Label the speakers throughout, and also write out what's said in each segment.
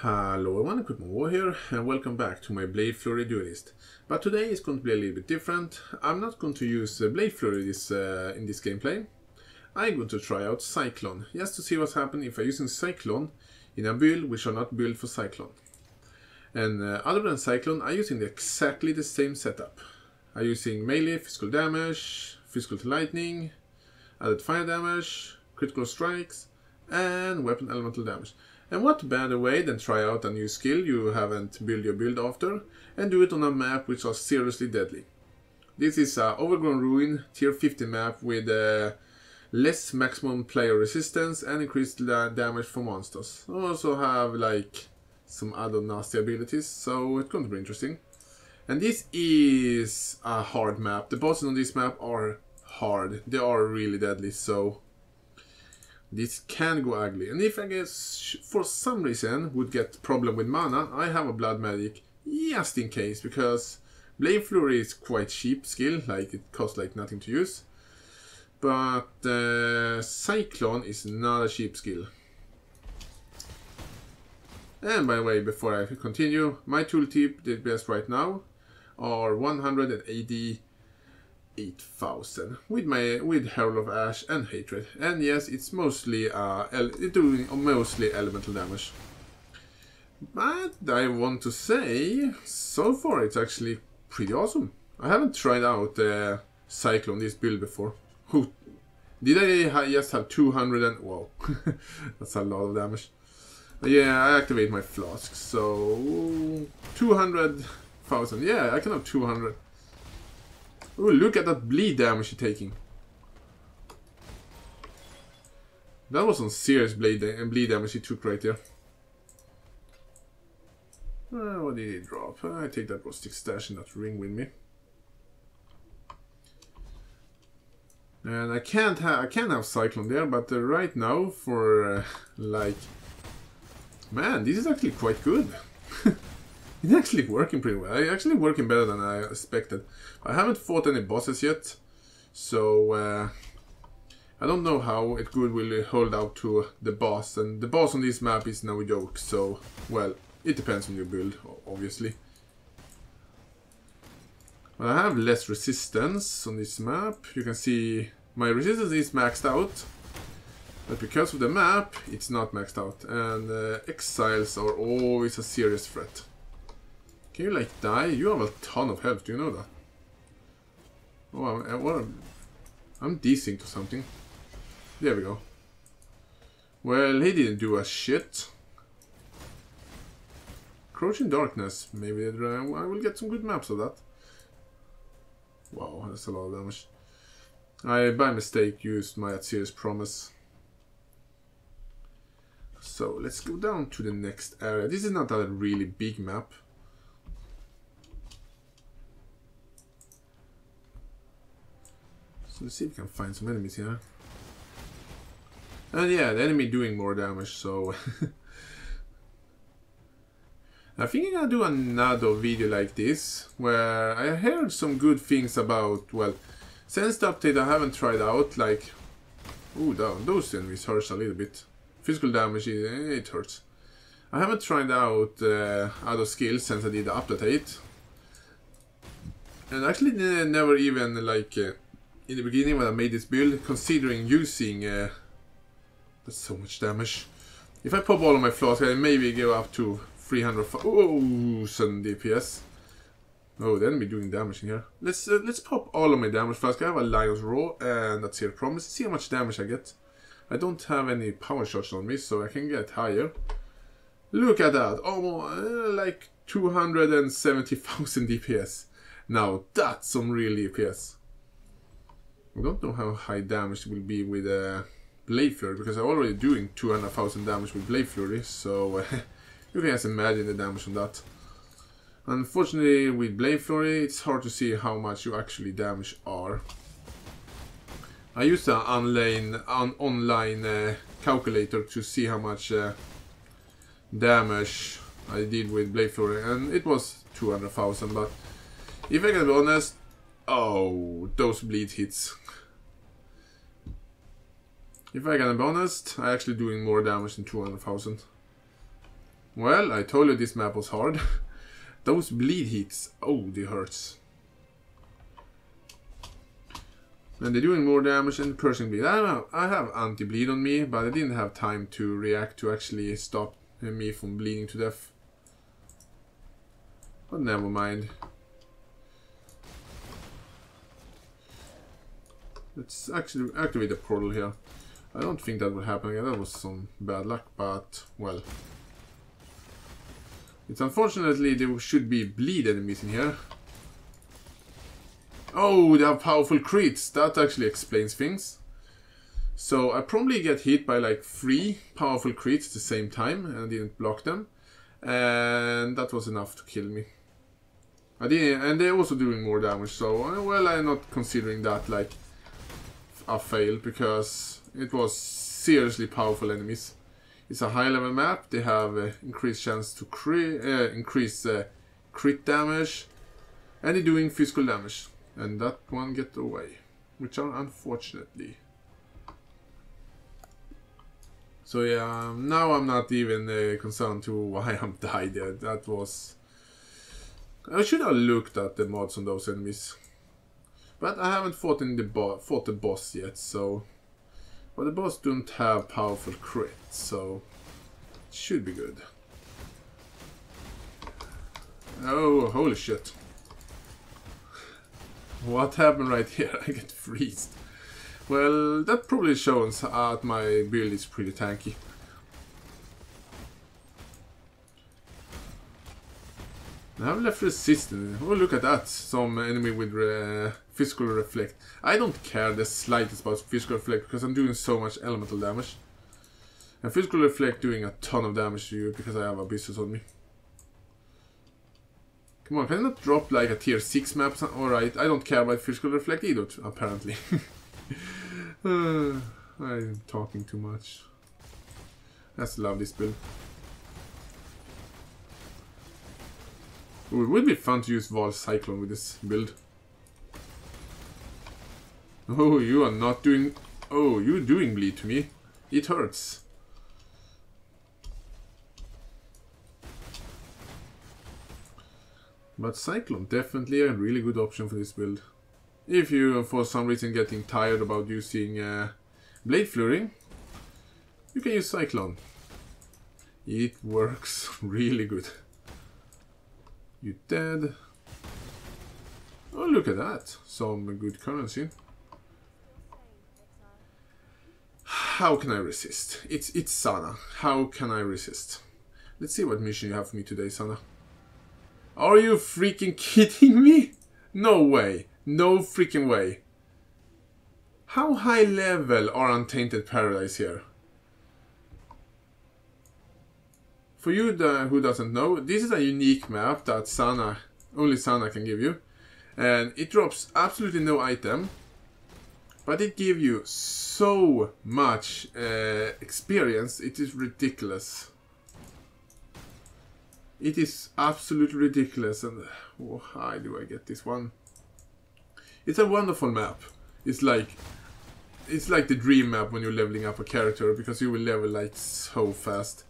Speaker 1: Hello everyone, War here, and welcome back to my Blade Flurry Duelist. But today is going to be a little bit different. I'm not going to use Blade Flurry in this gameplay. I'm going to try out Cyclone, just to see what's happening if I'm using Cyclone in a build which are not built for Cyclone. And other than Cyclone, I'm using exactly the same setup. I'm using melee, physical damage, physical to lightning, added fire damage, critical strikes, and weapon elemental damage. And what better way than try out a new skill you haven't built your build after and do it on a map which are seriously deadly. This is a Overgrown Ruin tier 50 map with less maximum player resistance and increased damage for monsters. I also have like some other nasty abilities, so it's going to be interesting. And this is a hard map. The bosses on this map are hard. They are really deadly, so this can go ugly. And if I guess for some reason would get problem with mana, I have a blood medic just in case, because Blade Flurry is quite cheap skill, like it costs like nothing to use. But Cyclone is not a cheap skill. And by the way, before I continue, my tooltip the best right now are 188,000 with Herald of Ash and Hatred. And yes, it's mostly doing mostly elemental damage. But I want to say, so far it's actually pretty awesome. I haven't tried out Cyclone this build before. Did I just have 200 and... Whoa, that's a lot of damage. Yeah, I activate my flask, so 200,000. Yeah, I can have 200. Oh, look at that bleed damage he's taking. That was some serious bleed damage he took right there. What did he drop? I take that rustic stash in that ring with me. And I can have Cyclone there, but right now for like, man, this is actually quite good. It's actually working pretty well. It's actually working better than I expected. I haven't fought any bosses yet, so I don't know how it will hold out to the boss. And the boss on this map is no joke, so, well, it depends on your build, obviously. But I have less resistance on this map. You can see my resistance is maxed out, but because of the map, it's not maxed out. And exiles are always a serious threat. Can you like die? You have a ton of health, do you know that? Oh, I'm desynced or something. There we go. Well, he didn't do a shit. Crouching Darkness. Maybe I will get some good maps of that. Wow, that's a lot of damage. I, by mistake, used my Serious Promise. So, let's go down to the next area. This is not a really big map. So let's see if we can find some enemies here. And yeah, the enemy doing more damage, so... I think I'm gonna do another video like this, where I heard some good things about, well, since the update I haven't tried out, like... Ooh, those enemies hurts a little bit. Physical damage, it hurts. I haven't tried out other skills since I did the update. And actually never even, like... in the beginning when I made this build, considering using that's so much damage. If I pop all of my flasks, I maybe go up to 300,000 DPS. Oh, the enemy doing damage in here. Let's pop all of my damage flasks. I have a Lion's Roar and that's here. Promise. See how much damage I get. I don't have any power shots on me, so I can get higher. Look at that. Almost like 270,000 DPS. Now that's some real DPS. I don't know how high damage it will be with Blade Flurry, because I'm already doing 200,000 damage with Blade Flurry, so you can just imagine the damage on that. Unfortunately, with Blade Flurry, it's hard to see how much you actually damage are. I used an online calculator to see how much damage I did with Blade Flurry, and it was 200,000, but if I can be honest, oh, those bleed hits. If I can be honest, I'm actually doing more damage than 200,000. Well, I told you this map was hard. Those bleed hits, oh, they hurts. And they're doing more damage than piercing bleed. I don't know, I have anti-bleed on me, but I didn't have time to react to actually stop me from bleeding to death. But never mind. Let's actually activate the portal here. I don't think that would happen again. That was some bad luck, but well. It's unfortunately there should be bleed enemies in here. Oh, they have powerful crits. That actually explains things. So I probably get hit by like 3 powerful crits at the same time and I didn't block them. And that was enough to kill me. I didn't, and they're also doing more damage, so well, I'm not considering that like a fail because it was seriously powerful enemies. It's a high level map. They have increased chance to increase crit damage, and they're doing physical damage. And that one get away, which are unfortunately. So yeah, now I'm not even concerned to why I'm died there. That was... I should have looked at the mods on those enemies. But I haven't fought the boss yet, so... But the boss don't have powerful crit, so... It should be good. Oh, holy shit. What happened right here? I get freezed. Well, that probably shows that my build is pretty tanky. I have left resistance. Oh, look at that. Some enemy with physical reflect. I don't care the slightest about physical reflect because I'm doing so much elemental damage. And physical reflect doing a ton of damage to you because I have Abyssus on me. Come on, can I not drop like a tier 6 map? Alright, I don't care about physical reflect either, apparently. I'm talking too much. Let's love this build. Ooh, it would be fun to use Cyclone with this build. Oh, you are not doing... Oh, you're doing bleed to me. It hurts. But Cyclone, definitely a really good option for this build. If you, for some reason, getting tired about using Blade Flurry, you can use Cyclone. It works really good. You dead. Oh, look at that. Some good currency. How can I resist? It's Sana. How can I resist? Let's see what mission you have for me today, Sana. Are you freaking kidding me? No way. No freaking way. How high level are Untainted Paradise here? For you who doesn't know, this is a unique map that only Sana can give you. And it drops absolutely no item. But it gives you so much experience, it is ridiculous. It is absolutely ridiculous, and oh, how do I get this one? It's a wonderful map. It's like the dream map when you're leveling up a character, because you will level like so fast.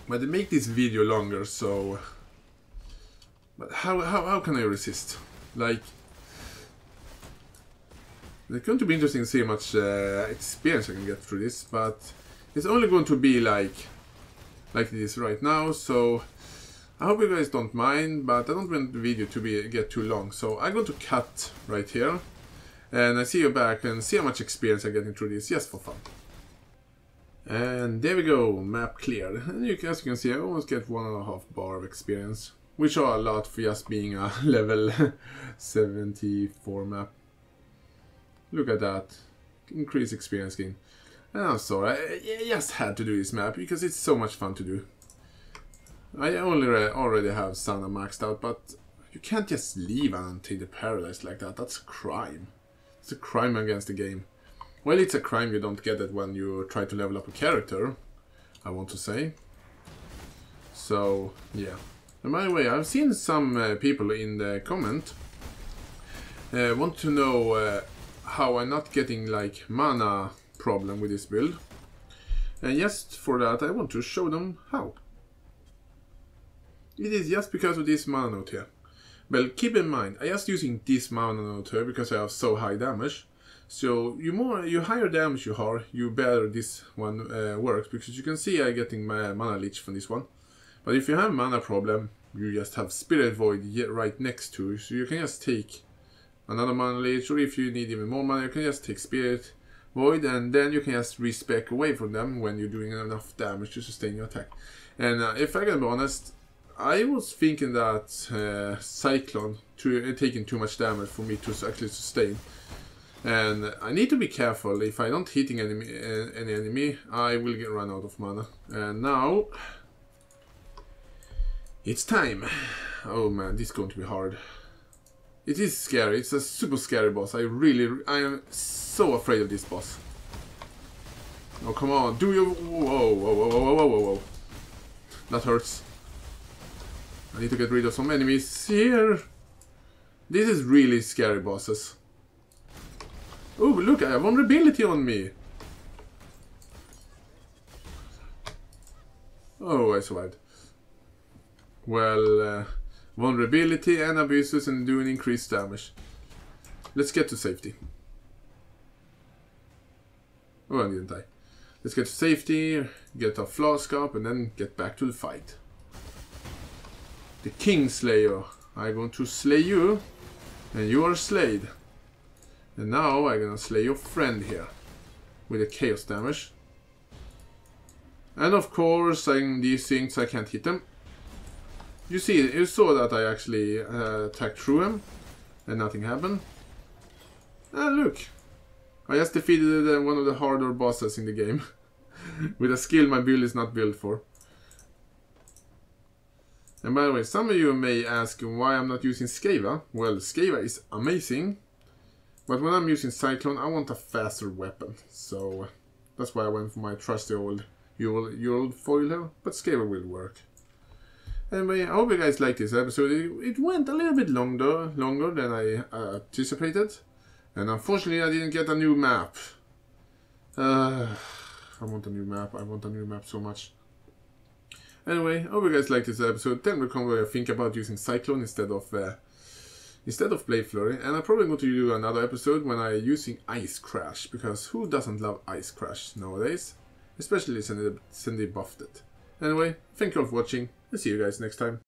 Speaker 1: But they make this video longer, so... But how can I resist? Like... It's going to be interesting to see how much experience I can get through this, but... It's only going to be like this right now, so... I hope you guys don't mind, but I don't want the video to get too long, so I'm going to cut right here. And I see you back and see how much experience I'm getting through this, just for fun. And there we go, map cleared. And as you can see, I almost get 1.5 bar of experience, which are a lot for just being a level 74 map. Look at that. Increase experience gain. And I'm sorry, I just had to do this map because it's so much fun to do. I already have Sana maxed out, but you can't just leave an Untainted Paradise like that. That's a crime. It's a crime against the game. Well, it's a crime you don't get it when you try to level up a character, I want to say. So, yeah. And by the way, I've seen some people in the comment want to know how I'm not getting like mana problem with this build. And just for that I want to show them how. It is just because of this mana node here. Well, keep in mind, I just using this mana node here because I have so high damage. So you higher damage you are, you better this one works, because you can see I getting my mana leech from this one. But if you have mana problem, you just have Spirit Void right next to you, so you can just take another mana leech, or if you need even more mana, you can just take Spirit Void, and then you can just respec away from them when you're doing enough damage to sustain your attack. And if I can be honest, I was thinking that Cyclone taking too much damage for me to actually sustain. And I need to be careful. If I don't hitting any enemy, I will get run out of mana. And now it's time. Oh man, this is going to be hard. It is scary. It's a super scary boss. I am so afraid of this boss. Oh come on, do you? Whoa, whoa, whoa, whoa, whoa, whoa, whoa! That hurts. I need to get rid of some enemies here. This is really scary bosses. Oh, look, I have vulnerability on me. Oh, I survived. Well, vulnerability and abuses and doing increased damage. Let's get to safety. Oh, I didn't die. Let's get to safety, get our flask up, and then get back to the fight. The King Slayer. I'm going to slay you, and you are slayed. And now I'm gonna slay your friend here with a chaos damage. And of course, these things I can't hit them. You saw that I actually attacked through him, and nothing happened. And look, I just defeated one of the harder bosses in the game with a skill my build is not built for. And by the way, some of you may ask why I'm not using Skeva. Well, Skeva is amazing, but when I'm using Cyclone, I want a faster weapon. So that's why I went for my trusty old foil here, but Skeva will work. Anyway, I hope you guys liked this episode. It went a little bit longer than I anticipated. And unfortunately, I didn't get a new map. I want a new map. I want a new map so much. Anyway, I hope you guys liked this episode. Tell me what you think about using Cyclone instead of Blade Flurry. And I'm probably going to do another episode when I'm using Ice Crash, because who doesn't love Ice Crash nowadays? Especially since they buffed it. Anyway, thank you all for watching, and see you guys next time.